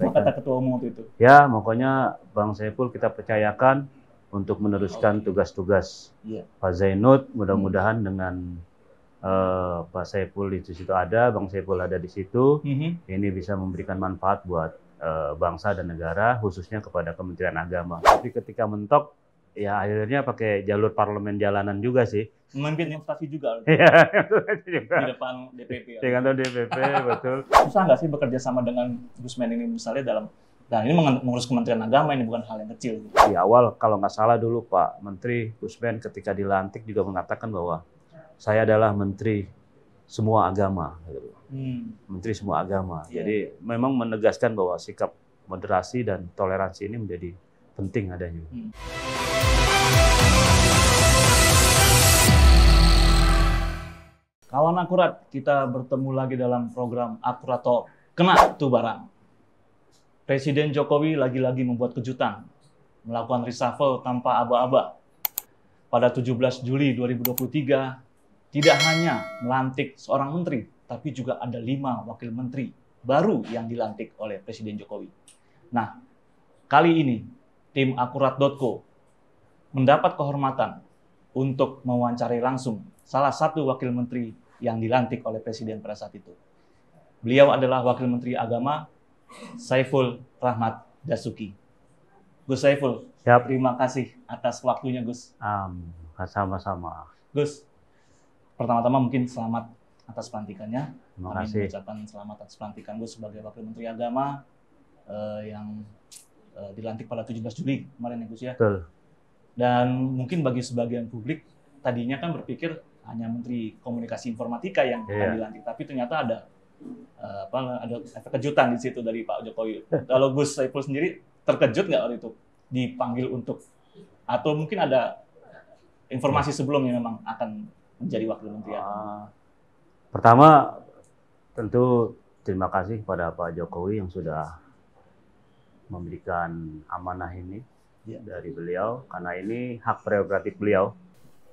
Kata ketua umum waktu itu. Ya, pokoknya Bang Saiful kita percayakan untuk meneruskan tugas-tugas Pak Zainud. Mudah-mudahan dengan Pak Saiful di situ ada, Bang Saiful ada di situ, ini bisa memberikan manfaat buat bangsa dan negara, khususnya kepada Kementerian Agama. Tapi ketika mentok, ya akhirnya pakai jalur parlemen jalanan juga sih. Memimpin demonstrasi juga. Iya, di depan DPP. Di kantor DPP, betul. Susah nggak sih bekerja sama dengan Gusmen ini misalnya dan ini mengurus Kementerian Agama, ini bukan hal yang kecil. Di awal kalau nggak salah dulu Pak Menteri Gusmen ketika dilantik juga mengatakan bahwa saya adalah Menteri semua agama. Menteri semua agama. Jadi memang menegaskan bahwa sikap moderasi dan toleransi ini menjadi penting adanya. Kawan Akurat, kita bertemu lagi dalam program Akurat Talk. Kena tuh barang. Presiden Jokowi lagi-lagi membuat kejutan, melakukan reshuffle tanpa aba-aba. Pada 17 Juli 2023, tidak hanya melantik seorang menteri, tapi juga ada 5 wakil menteri baru yang dilantik oleh Presiden Jokowi. Nah, kali ini tim Akurat.co mendapat kehormatan untuk mewawancarai langsung salah satu wakil menteri yang dilantik oleh Presiden pada saat itu. Beliau adalah Wakil Menteri Agama Saiful Rahmat Dasuki. Gus Saiful, terima kasih atas waktunya, Gus. Sama-sama. Gus, pertama-tama mungkin selamat atas pelantikannya. Terima Kami kasih. mengucapkan selamat atas pelantikan Gus sebagai Wakil Menteri Agama yang dilantik pada 17 Juli kemarin ya, Gus ya. Betul. Dan mungkin bagi sebagian publik tadinya kan berpikir hanya Menteri Komunikasi Informatika yang akan dilantik, tapi ternyata ada efek kejutan di situ dari Pak Jokowi. Kalau Gus Saiful sendiri terkejut nggak waktu itu dipanggil untuk, atau mungkin ada informasi sebelumnya memang akan menjadi wakil menteri? Pertama, tentu terima kasih kepada Pak Jokowi yang sudah memberikan amanah ini dari beliau, karena ini hak prerogatif beliau.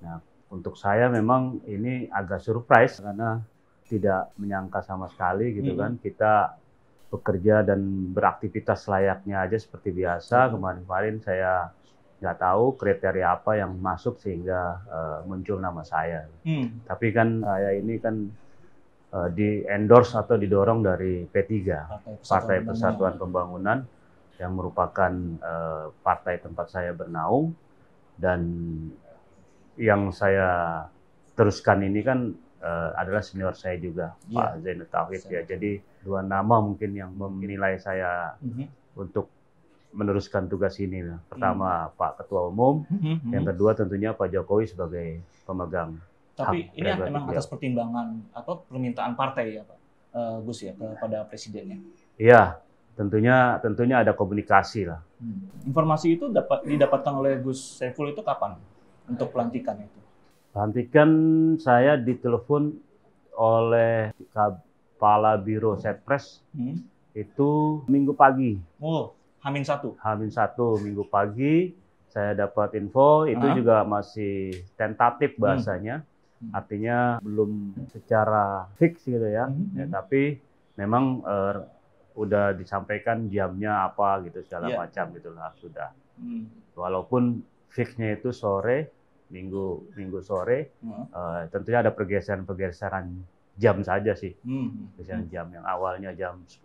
Nah, untuk saya memang ini agak surprise karena tidak menyangka sama sekali gitu kan. Kita bekerja dan beraktivitas layaknya aja seperti biasa. Kemarin-kemarin saya nggak tahu kriteria apa yang masuk sehingga muncul nama saya. Tapi kan saya ini kan di endorse atau didorong dari P3, Partai Persatuan Pembangunan, yang merupakan partai tempat saya bernaung, dan yang saya teruskan ini kan adalah senior saya juga, Pak Zainud Tauhid ya. Jadi 2 nama mungkin yang menilai saya untuk meneruskan tugas ini. Pertama Pak Ketua Umum, yang kedua tentunya Pak Jokowi sebagai pemegang. Tapi ini memang atas pertimbangan atau permintaan partai ya Pak Gus ya kepada presidennya? Iya, tentunya ada komunikasi lah. Informasi itu didapatkan oleh Gus Saiful itu kapan untuk pelantikan itu? Pelantikan saya ditelepon oleh Kepala Biro Setpres itu Minggu pagi. Oh, H-1. H-1 Minggu pagi saya dapat info, itu juga masih tentatif bahasanya. Artinya belum secara fix gitu ya. Tapi memang udah disampaikan jamnya apa gitu segala macam gitulah sudah. Walaupun fixnya itu sore, minggu sore, tentunya ada pergeseran jam saja sih. Pergeseran jam yang awalnya jam 10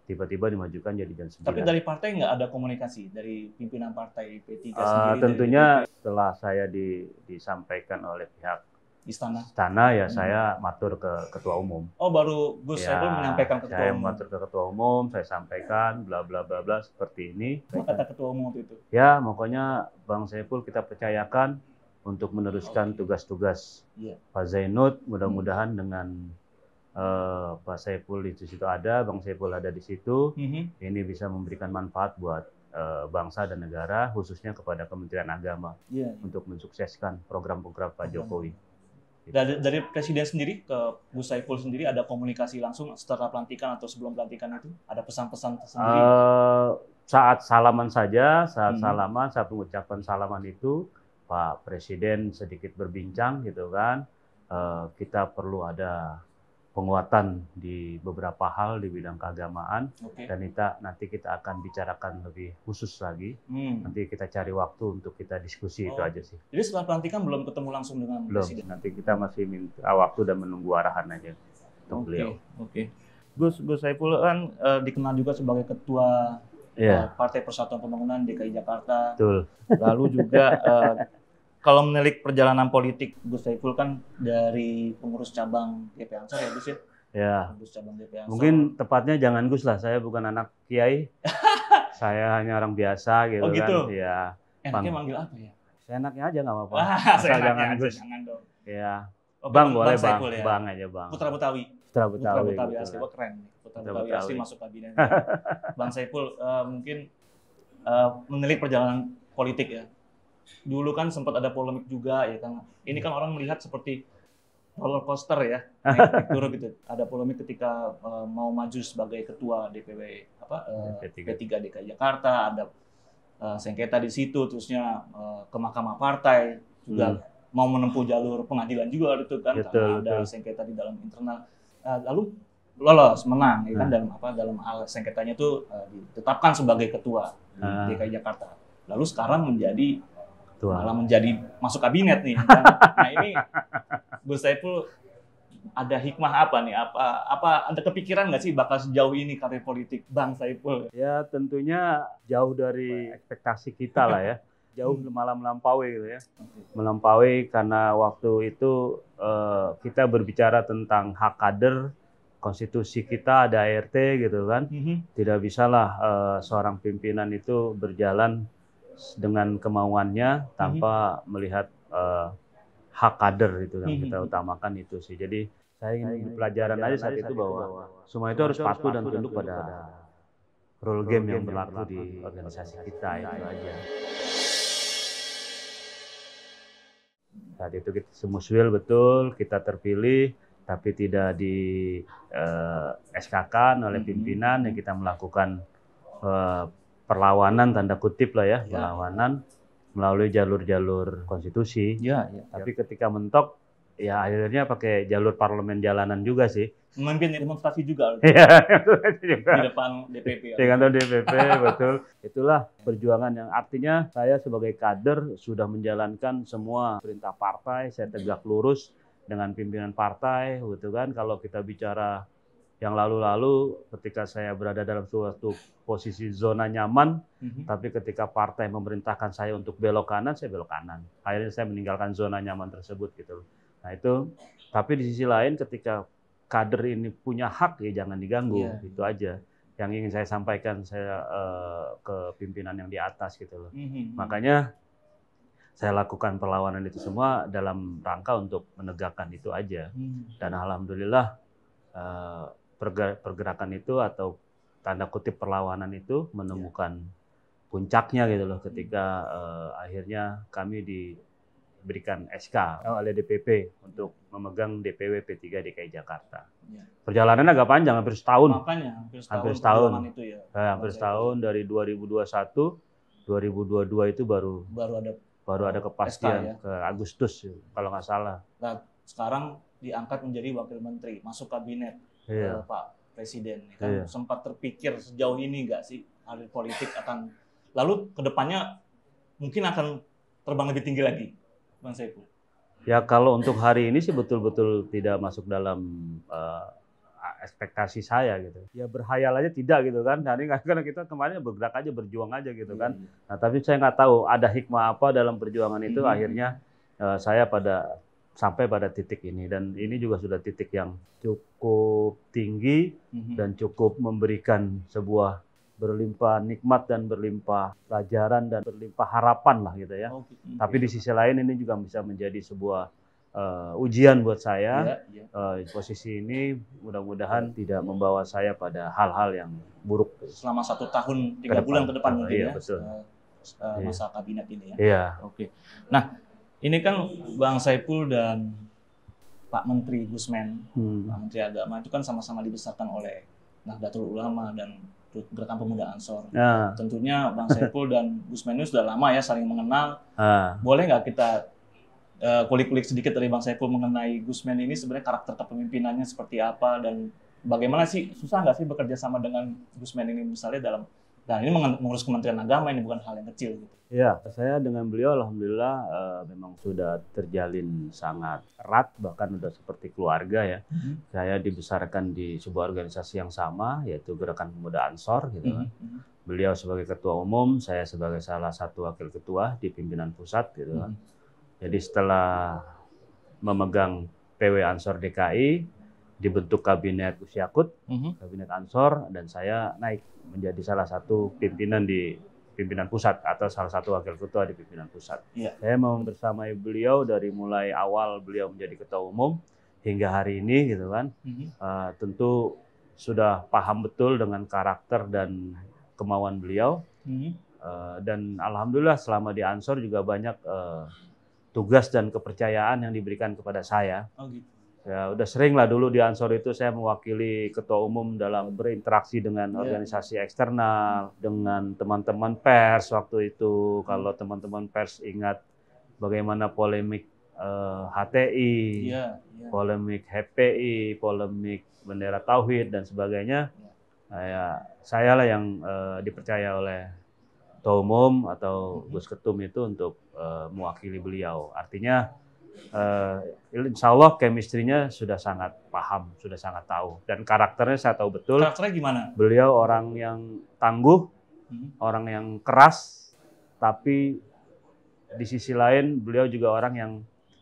tiba-tiba dimajukan jadi jam 9. Tapi dari partai nggak ada komunikasi dari pimpinan partai P3 sendiri? Tentunya setelah saya disampaikan oleh pihak Istana ya saya matur ke Ketua Umum. Oh, baru Gus Saiful menyampaikan ke Ketua Umum. Saya matur ke Ketua Umum, saya sampaikan bla bla bla bla seperti ini. Apa kata Ketua Umum itu? Ya, pokoknya Bang Saiful kita percayakan untuk meneruskan tugas-tugas Pak Zainud. Mudah-mudahan dengan Pak Saiful di situ ada, Bang Saiful ada di situ, ini bisa memberikan manfaat buat bangsa dan negara, khususnya kepada Kementerian Agama untuk mensukseskan program-program Pak Jokowi. Dari Presiden sendiri ke Gus Saiful sendiri ada komunikasi langsung setelah pelantikan atau sebelum pelantikan itu? Ada pesan-pesan tersendiri? Saat salaman saja, saat mengucapkan salaman itu, Pak Presiden sedikit berbincang gitu kan. Kita perlu ada penguatan di beberapa hal di bidang keagamaan, Oke. dan nanti kita akan bicarakan lebih khusus lagi. Nanti kita cari waktu untuk kita diskusi, itu aja sih. Jadi setelah pelantikan belum ketemu langsung dengan Belum, Presiden? nanti kita masih minta waktu dan menunggu arahan aja untuk beliau. Oke. Gus Saiful kan dikenal juga sebagai ketua Partai Persatuan Pembangunan DKI Jakarta. Betul. Lalu juga kalau menilik perjalanan politik Gus Saiful kan dari pengurus cabang DP Ansor ya Gus ya? Ya. Pengurus cabang DP Ansor. Mungkin tepatnya jangan Gus lah, saya bukan anak kiai. Saya hanya orang biasa gitu, gitu? Kan. Ya. Enaknya manggil apa ya? Seenaknya aja nggak apa-apa. Asal jangan Gus. Jangan dong. Ya. Bang boleh Bang. Saiful, ya? Bang aja Bang. Putra Betawi. Putra Betawi Gitu asli, keren. Putra Betawi asli masuk kabinet. Bang Saiful mungkin menilik perjalanan politik ya. Dulu kan sempat ada polemik juga ya kan. Ini kan orang melihat seperti roller coaster ya, naik turun gitu. Ada polemik ketika mau maju sebagai ketua DPW P3 DKI Jakarta, ada sengketa di situ, terusnya ke Mahkamah Partai juga mau menempuh jalur pengadilan juga gitu kan, karena ada sengketa di dalam internal. Lalu lolos, menang ya kan, dalam hal sengketanya itu ditetapkan sebagai ketua DKI Jakarta. Lalu sekarang malah menjadi masuk kabinet nih. Kan? Nah ini Gus Saiful ada hikmah apa nih? Apa ada kepikiran nggak sih bakal sejauh ini karir politik Bang Saiful? Ya tentunya jauh dari ekspektasi kita lah ya. Jauh malah melampaui gitu ya. Melampaui karena waktu itu kita berbicara tentang hak kader, konstitusi kita ada ART gitu kan. Tidak bisalah seorang pimpinan itu berjalan dengan kemauannya tanpa melihat hak kader itu yang kita utamakan itu sih. Jadi saya ingin pelajaran aja saat itu bahwa semua itu harus patuh dan tunduk pada rule game yang berlaku di organisasi kita, itu aja. Saat itu kita semuswil betul, kita terpilih, tapi tidak di SK-kan oleh pimpinan, yang kita melakukan perlawanan tanda kutip lah ya, perlawanan melalui jalur-jalur konstitusi. Tapi ketika mentok, ya akhirnya pakai jalur parlemen jalanan juga sih. Memimpin demonstrasi juga. Iya, di depan DPP. Di kantor DPP, betul. Itulah perjuangan yang artinya saya sebagai kader sudah menjalankan semua perintah partai, saya tegak lurus dengan pimpinan partai, gitu kan. Kalau kita bicara yang lalu-lalu ketika saya berada dalam suatu posisi zona nyaman, tapi ketika partai memerintahkan saya untuk belok kanan, saya belok kanan. Akhirnya saya meninggalkan zona nyaman tersebut gitu. Nah itu, tapi di sisi lain ketika kader ini punya hak ya jangan diganggu, itu aja. Yang ingin saya sampaikan saya ke pimpinan yang di atas gitu loh. Makanya saya lakukan perlawanan itu semua dalam rangka untuk menegakkan itu aja. Dan alhamdulillah pergerakan itu atau tanda kutip perlawanan itu menemukan puncaknya gitu loh ketika akhirnya kami diberikan SK oleh DPP untuk memegang DPW P3 DKI Jakarta. Perjalanan agak panjang, hampir setahun. Makanya, hampir setahun. Itu ya. Hampir setahun dari 2021, 2022 itu baru ada kepastian SK, ya? Ke Agustus kalau nggak salah. Nah, sekarang diangkat menjadi wakil menteri, masuk kabinet. Pak Presiden kan sempat terpikir sejauh ini nggak sih karir politik akan lalu kedepannya mungkin akan terbang lebih tinggi lagi, Bang Saiful? Ya kalau untuk hari ini sih betul-betul tidak masuk dalam ekspektasi saya gitu. Ya berhayal aja tidak gitu kan. Karena kita kemarin bergerak aja, berjuang aja gitu kan. Nah tapi saya nggak tahu ada hikmah apa dalam perjuangan itu. Akhirnya saya sampai pada titik ini, dan ini juga sudah titik yang cukup tinggi dan cukup memberikan sebuah berlimpah nikmat dan berlimpah pelajaran dan berlimpah harapan lah gitu ya. Tapi di sisi lain ini juga bisa menjadi sebuah ujian buat saya. Posisi ini mudah-mudahan tidak membawa saya pada hal-hal yang buruk. Selama 1 tahun 3 bulan ke depan mungkin ya. Betul. Masa kabinet ini ya. Iya. Oke. Nah, ini kan Bang Saiful dan Pak Menteri Gusmen, Pak Menteri Agama itu kan sama-sama dibesarkan oleh Nahdlatul Ulama dan Gerakan Pemuda Ansor. Tentunya Bang Saiful dan Gusmen ini sudah lama ya saling mengenal. Boleh nggak kita kulik-kulik sedikit dari Bang Saiful mengenai Gusmen ini sebenarnya karakter kepemimpinannya seperti apa dan bagaimana sih, susah nggak sih bekerja sama dengan Gusmen ini misalnya dan ini mengurus Kementerian Agama, ini bukan hal yang kecil gitu. Ya, saya dengan beliau alhamdulillah memang sudah terjalin sangat erat, bahkan sudah seperti keluarga ya. Saya dibesarkan di sebuah organisasi yang sama, yaitu Gerakan Pemuda Ansor gitu kan. Beliau sebagai ketua umum, saya sebagai salah satu wakil ketua di pimpinan pusat gitu kan. Jadi setelah memegang PW Ansor DKI, dibentuk kabinet Gus Yakut, kabinet Ansor, dan saya naik menjadi salah satu pimpinan di pimpinan pusat atau salah satu wakil ketua di pimpinan pusat. Saya mau bersamai beliau dari mulai awal beliau menjadi ketua umum hingga hari ini gitu kan. Tentu sudah paham betul dengan karakter dan kemauan beliau. Dan alhamdulillah selama di Ansor juga banyak tugas dan kepercayaan yang diberikan kepada saya. Oh gitu. Ya, udah sering lah dulu di Ansor itu saya mewakili ketua umum dalam berinteraksi dengan organisasi eksternal, dengan teman-teman pers waktu itu. Kalau teman-teman pers ingat bagaimana polemik HTI, polemik HPI, polemik bendera Tauhid dan sebagainya. Saya lah yang dipercaya oleh ketua umum atau Gus Ketum itu untuk mewakili beliau. Artinya insya Allah chemistry-nya sudah sangat paham, sudah sangat tahu. Dan karakternya saya tahu betul. Karakternya gimana? Beliau orang yang tangguh, orang yang keras, tapi di sisi lain beliau juga orang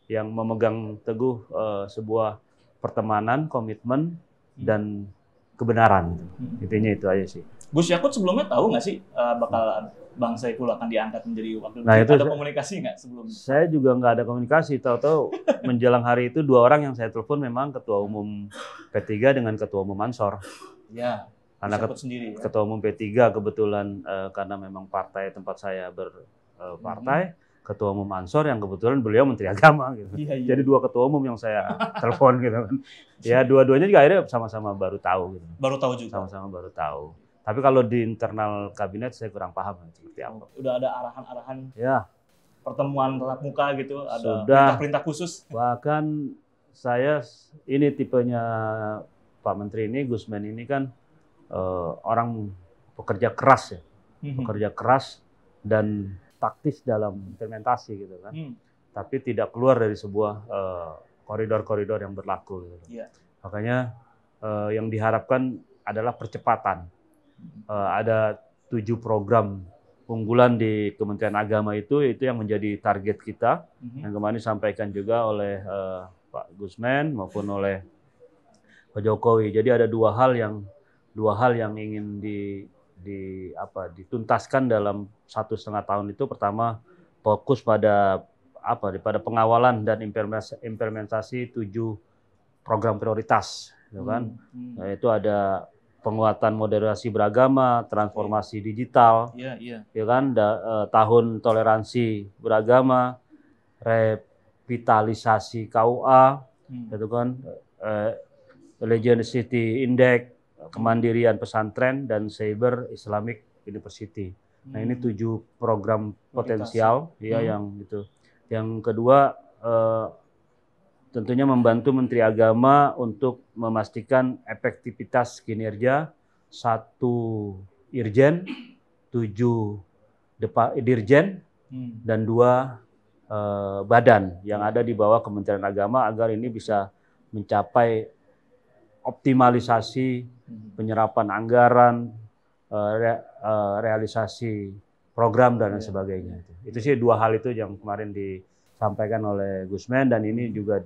yang memegang teguh sebuah pertemanan, komitmen, dan kebenaran. Intinya itu aja sih. Gus Yakut sebelumnya tahu nggak sih bakal Bang Saiful akan diangkat menjadi wakil nah, menteri? Ada komunikasi nggak sebelumnya? Saya juga nggak ada komunikasi. Tahu-tahu menjelang hari itu 2 orang yang saya telepon memang ketua umum P3 dengan ketua umum Ansor. Ya. Karena sendiri, ya? Ketua umum P3 kebetulan karena memang partai tempat saya berpartai, ketua umum Ansor yang kebetulan beliau Menteri Agama gitu. Jadi 2 ketua umum yang saya telepon gitu kan. Ya dua-duanya juga akhirnya sama-sama baru tahu gitu. Baru tahu juga. Sama-sama baru tahu. Tapi kalau di internal kabinet saya kurang paham seperti apa. Udah ada arahan-arahan ya, pertemuan tatap muka gitu, ada perintah-perintah khusus. Bahkan saya ini tipenya Pak Menteri ini, Gusmen ini kan orang pekerja keras ya, pekerja keras dan taktis dalam implementasi gitu kan. Tapi tidak keluar dari sebuah koridor-koridor yang berlaku. Gitu. Makanya yang diharapkan adalah percepatan. Ada 7 program unggulan di Kementerian Agama itu yang menjadi target kita, yang kemarin disampaikan juga oleh Pak Gusmen maupun oleh Pak Jokowi. Jadi ada dua hal yang ingin dituntaskan dalam 1,5 tahun itu. Pertama, fokus pada pengawalan dan implementasi 7 program prioritas, gitu kan? Yaitu ada penguatan moderasi beragama, transformasi digital, ya kan, tahun toleransi beragama, revitalisasi KUA, gitu kan, Legitimacy Index, kemandirian pesantren dan Cyber Islamic University. Nah ini 7 program potensial, ya yang gitu. Yang kedua tentunya membantu Menteri Agama untuk memastikan efektivitas kinerja 1 Irjen, 7 Dirjen, dan 2 badan yang ada di bawah Kementerian Agama agar ini bisa mencapai optimalisasi penyerapan anggaran, realisasi program dan sebagainya. Itu sih 2 hal itu yang kemarin disampaikan oleh Gusmen, dan ini juga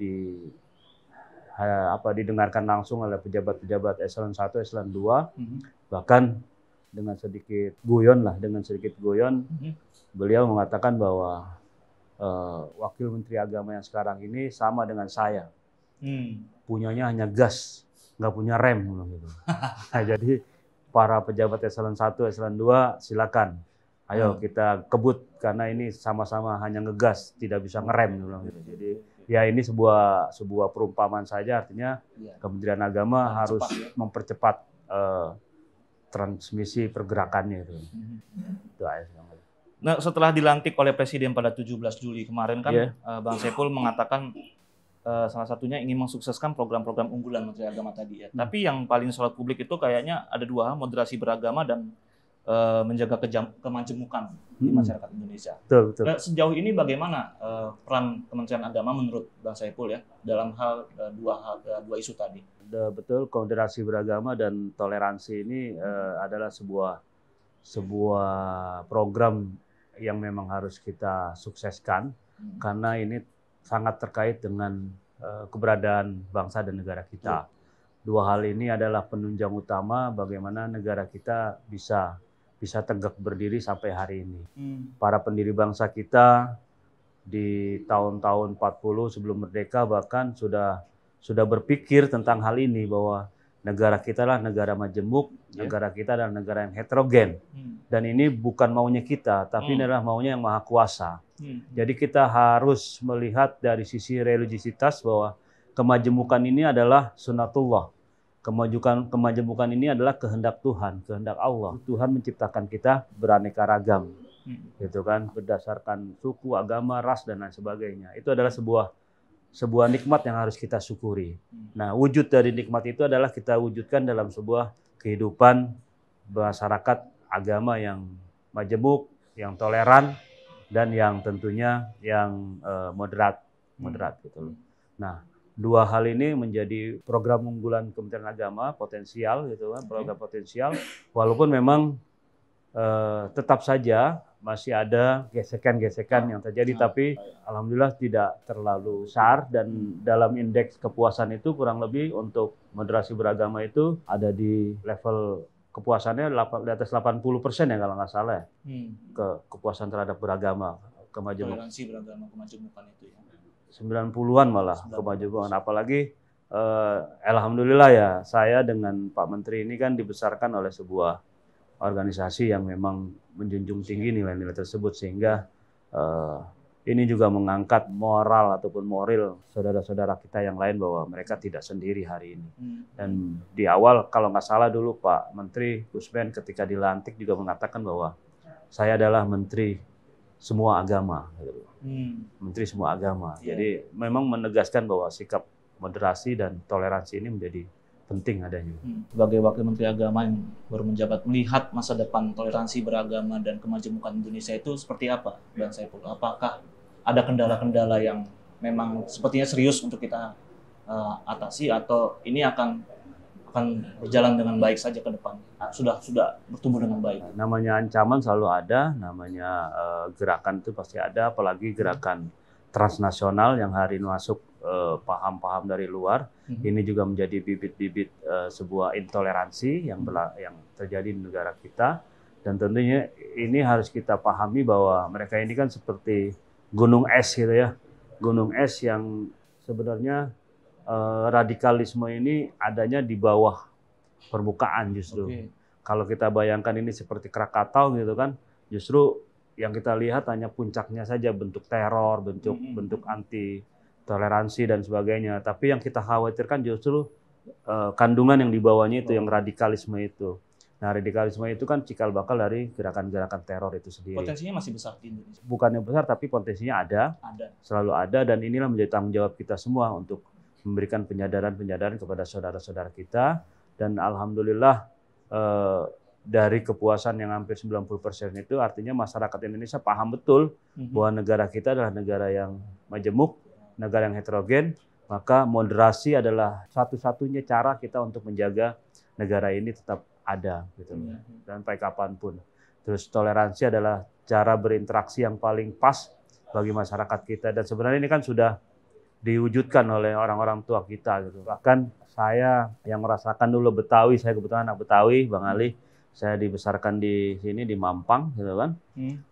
didengarkan langsung oleh pejabat-pejabat eselon 1, eselon 2. Bahkan dengan sedikit guyon, beliau mengatakan bahwa Wakil Menteri Agama yang sekarang ini sama dengan saya. Punyanya hanya gas, nggak punya rem gitu. Nah, jadi para pejabat eselon 1, eselon 2 silakan. Ayo kita kebut karena ini sama-sama hanya ngegas, tidak bisa ngerem gitu. Jadi ya ini sebuah perumpamaan saja, artinya Kementerian Agama harus mempercepat transmisi pergerakannya itu. Itu aja. Nah, setelah dilantik oleh Presiden pada 17 Juli kemarin kan, Iya. Bang Saiful mengatakan salah satunya ingin mensukseskan program-program unggulan Menteri Agama tadi ya. Tapi yang paling sorot publik itu kayaknya ada dua hal, moderasi beragama dan menjaga kemajemukan di masyarakat Indonesia. Betul, betul. Nah, sejauh ini bagaimana peran Kementerian Agama menurut Bang Saiful ya dalam hal dua isu tadi? Betul, moderasi beragama dan toleransi ini adalah sebuah program yang memang harus kita sukseskan karena ini sangat terkait dengan keberadaan bangsa dan negara kita. Dua hal ini adalah penunjang utama bagaimana negara kita bisa tegak berdiri sampai hari ini. Para pendiri bangsa kita di tahun-tahun 40 sebelum merdeka bahkan sudah berpikir tentang hal ini bahwa negara kita adalah negara majemuk, negara kita adalah negara yang heterogen. Dan ini bukan maunya kita, tapi ini adalah maunya yang maha kuasa. Jadi kita harus melihat dari sisi religiositas bahwa kemajemukan ini adalah sunatullah. Kemajemukan ini adalah kehendak Tuhan, kehendak Allah. Tuhan menciptakan kita beraneka ragam, gitu kan, berdasarkan suku, agama, ras dan lain sebagainya. Itu adalah sebuah nikmat yang harus kita syukuri. Nah, wujud dari nikmat itu adalah kita wujudkan dalam sebuah kehidupan masyarakat agama yang majemuk, yang toleran, dan yang tentunya yang moderat gitu. Nah, dua hal ini menjadi program unggulan Kementerian Agama potensial gitu kan, program potensial. Walaupun memang tetap saja masih ada gesekan-gesekan yang terjadi, tapi alhamdulillah tidak terlalu besar dan dalam indeks kepuasan itu kurang lebih untuk moderasi beragama itu ada di level kepuasannya di atas 80% ya kalau nggak salah ya, kepuasan terhadap beragama, kemajemukan. Toleransi beragama, kemajemukan itu ya. 90-an malah kemajemukan, apalagi alhamdulillah ya saya dengan Pak Menteri ini kan dibesarkan oleh sebuah organisasi yang memang menjunjung tinggi nilai-nilai tersebut sehingga ini juga mengangkat moral ataupun moral saudara-saudara kita yang lain bahwa mereka tidak sendiri hari ini. Dan di awal kalau nggak salah dulu Pak Menteri Gusmen ketika dilantik juga mengatakan bahwa saya adalah Menteri semua agama, Menteri semua agama. Jadi memang menegaskan bahwa sikap moderasi dan toleransi ini menjadi penting adanya. Sebagai Wakil Menteri Agama yang baru menjabat, melihat masa depan toleransi beragama dan kemajemukan Indonesia itu seperti apa, Bang Saiful? Apakah ada kendala-kendala yang memang sepertinya serius untuk kita atasi atau ini akan berjalan dengan baik saja ke depan? Sudah bertumbuh dengan baik. Namanya ancaman selalu ada, namanya gerakan itu pasti ada, apalagi gerakan transnasional yang hari ini masuk paham-paham dari luar. Ini juga menjadi bibit-bibit sebuah intoleransi yang terjadi di negara kita. Dan tentunya ini harus kita pahami bahwa mereka ini kan seperti gunung es gitu ya. Gunung es yang sebenarnya radikalisme ini adanya di bawah permukaan justru. Kalau kita bayangkan ini seperti Krakatau gitu kan, justru yang kita lihat hanya puncaknya saja, bentuk teror, bentuk anti toleransi dan sebagainya. Tapi yang kita khawatirkan justru kandungan yang di bawahnya itu, yang radikalisme itu. Nah, radikalisme itu kan cikal bakal dari gerakan-gerakan teror itu sendiri. Potensinya masih besar di Indonesia. Bukannya besar, tapi potensinya ada. Selalu ada, dan inilah menjadi tanggung jawab kita semua untuk memberikan penyadaran kepada saudara-saudara kita. Dan alhamdulillah dari kepuasan yang hampir 90% itu artinya masyarakat Indonesia paham betul bahwa negara kita adalah negara yang majemuk, negara yang heterogen, maka moderasi adalah satu-satunya cara kita untuk menjaga negara ini tetap ada gitu, dan sampai kapanpun. Terus toleransi adalah cara berinteraksi yang paling pas bagi masyarakat kita, dan sebenarnya ini kan sudah diwujudkan oleh orang-orang tua kita gitu. Bahkan saya yang merasakan dulu Betawi, saya kebetulan anak Betawi, Bang Ali, saya dibesarkan di sini di Mampang gitu kan.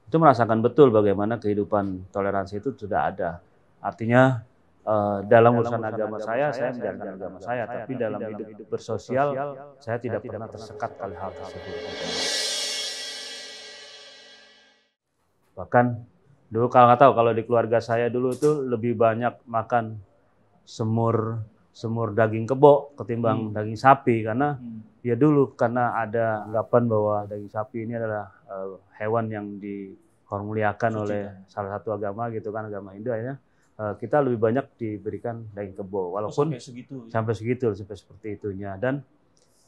Itu merasakan betul bagaimana kehidupan toleransi itu sudah ada. Artinya dalam urusan agama saya menjalankan agama saya, tapi dalam hidup bersosial saya tidak pernah tersekat oleh hal tersebut. Bahkan dulu kalau nggak tahu, kalau di keluarga saya dulu itu lebih banyak makan semur daging kebo ketimbang daging sapi, karena ya dulu karena ada anggapan bahwa daging sapi ini adalah hewan yang dimuliakan oleh salah satu agama gitu kan, agama Hindu, akhirnya kita lebih banyak diberikan daging kebo, walaupun sampai segitu sampai seperti itunya. Dan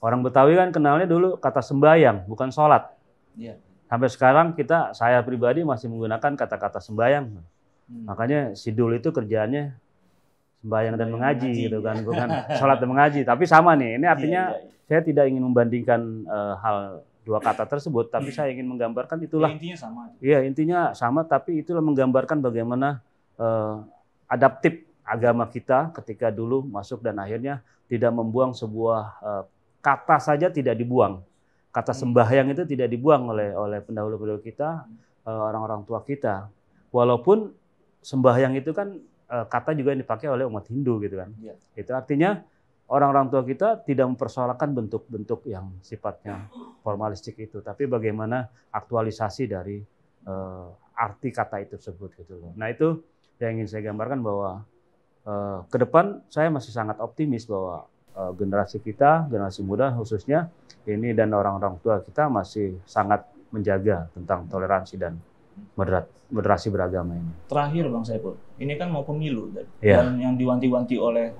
orang Betawi kan kenalnya dulu kata sembayang, bukan sholat. Iya. Sampai sekarang saya pribadi masih menggunakan kata-kata sembayang. Makanya Sidul itu kerjaannya sembayang dan mengaji gitu kan, bukan sholat dan mengaji. Tapi sama nih, ini artinya saya tidak ingin membandingkan hal dua kata tersebut, tapi saya ingin menggambarkan itulah. Intinya sama. Iya, intinya sama, tapi itulah menggambarkan bagaimana adaptif agama kita ketika dulu masuk dan akhirnya tidak membuang sebuah kata saja tidak dibuang. Kata sembahyang itu tidak dibuang oleh pendahulu-pendahulu kita, orang-orang tua kita. Walaupun sembahyang itu kan kata juga yang dipakai oleh umat Hindu gitu kan. Ya. Itu artinya orang-orang tua kita tidak mempersoalkan bentuk-bentuk yang sifatnya formalistik itu, tapi bagaimana aktualisasi dari arti kata itu tersebut gitu loh. Nah, itu yang ingin saya gambarkan bahwa ke depan saya masih sangat optimis bahwa generasi kita, generasi muda khususnya ini dan orang-orang tua kita masih sangat menjaga tentang toleransi dan moderasi beragama ini. Terakhir Bang Saiful, ini kan mau pemilu dan yang diwanti-wanti oleh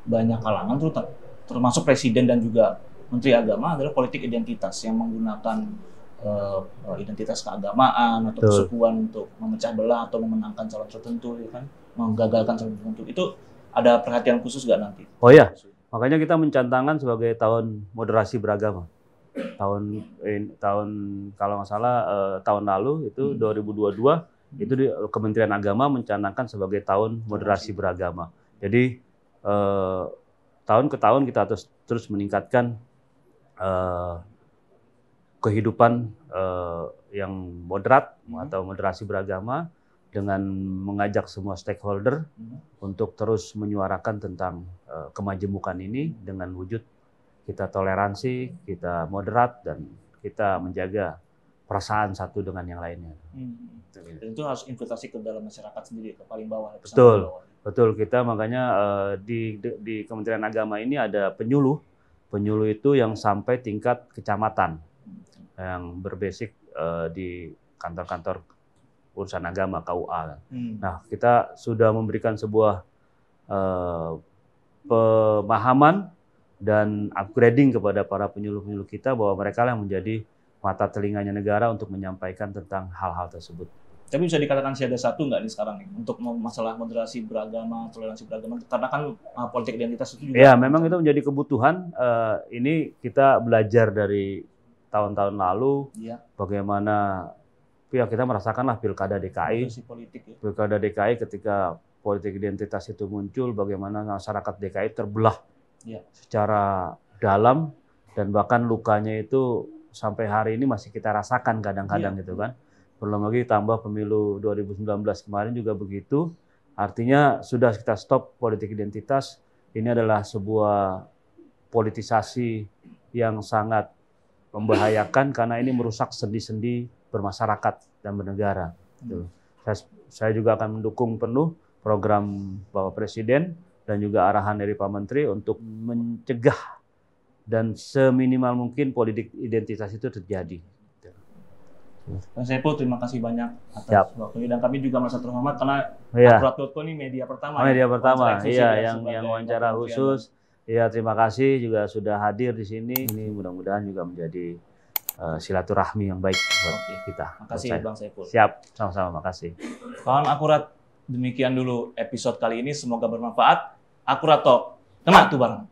banyak kalangan termasuk presiden dan juga menteri agama adalah politik identitas yang menggunakan identitas keagamaan atau kesukuan untuk memecah belah atau memenangkan calon tertentu, ya kan, menggagalkan calon tertentu. Itu ada perhatian khusus nggak nanti? Oh iya, makanya kita mencantangkan sebagai tahun moderasi beragama. Tahun kalau nggak salah tahun lalu itu 2022 itu Kementerian Agama mencanangkan sebagai tahun moderasi beragama. Jadi tahun ke tahun kita terus meningkatkan kehidupan yang moderat atau moderasi beragama dengan mengajak semua stakeholder untuk terus menyuarakan tentang kemajemukan ini dengan wujud kita toleransi, kita moderat, dan kita menjaga perasaan satu dengan yang lainnya. Dan itu harus infiltrasi ke dalam masyarakat sendiri, ke paling bawah. Betul. Kita makanya di Kementerian Agama ini ada penyuluh itu yang sampai tingkat kecamatan, yang berbasis di kantor-kantor urusan agama KUA. Nah, kita sudah memberikan sebuah pemahaman dan upgrading kepada para penyuluh-penyuluh kita bahwa mereka yang menjadi mata telinganya negara untuk menyampaikan tentang hal-hal tersebut. Tapi bisa dikatakan siaga satu nggak nih sekarang nih untuk masalah moderasi beragama, toleransi beragama, karena kan politik identitas itu juga. Ya, memang itu menjadi kebutuhan. Ini kita belajar dari tahun-tahun lalu, bagaimana kita merasakanlah pilkada DKI, pilkada DKI ketika politik identitas itu muncul, bagaimana masyarakat DKI terbelah secara dalam, dan bahkan lukanya itu sampai hari ini masih kita rasakan kadang-kadang gitu kan. Belum lagi tambah pemilu 2019 kemarin juga begitu. Artinya sudah kita stop politik identitas. Ini adalah sebuah politisasi yang sangat membahayakan karena ini merusak sendi-sendi bermasyarakat dan bernegara. Saya juga akan mendukung penuh program Bapak Presiden dan juga arahan dari Pak Menteri untuk mencegah dan seminimal mungkin politik identitas itu terjadi. Bang Saiful, terima kasih banyak atas waktunya, dan kami juga merasa terhormat karena Akurat.co ini media pertama. Media pertama, yang wawancara khusus. Ya, terima kasih juga sudah hadir di sini. Ini mudah-mudahan juga menjadi silaturahmi yang baik buat kita. Terima kasih Bang Saiful. Siap, sama-sama, makasih. Kawan Akurat, demikian dulu episode kali ini. Semoga bermanfaat. Akurat Talk, kena tuh bareng.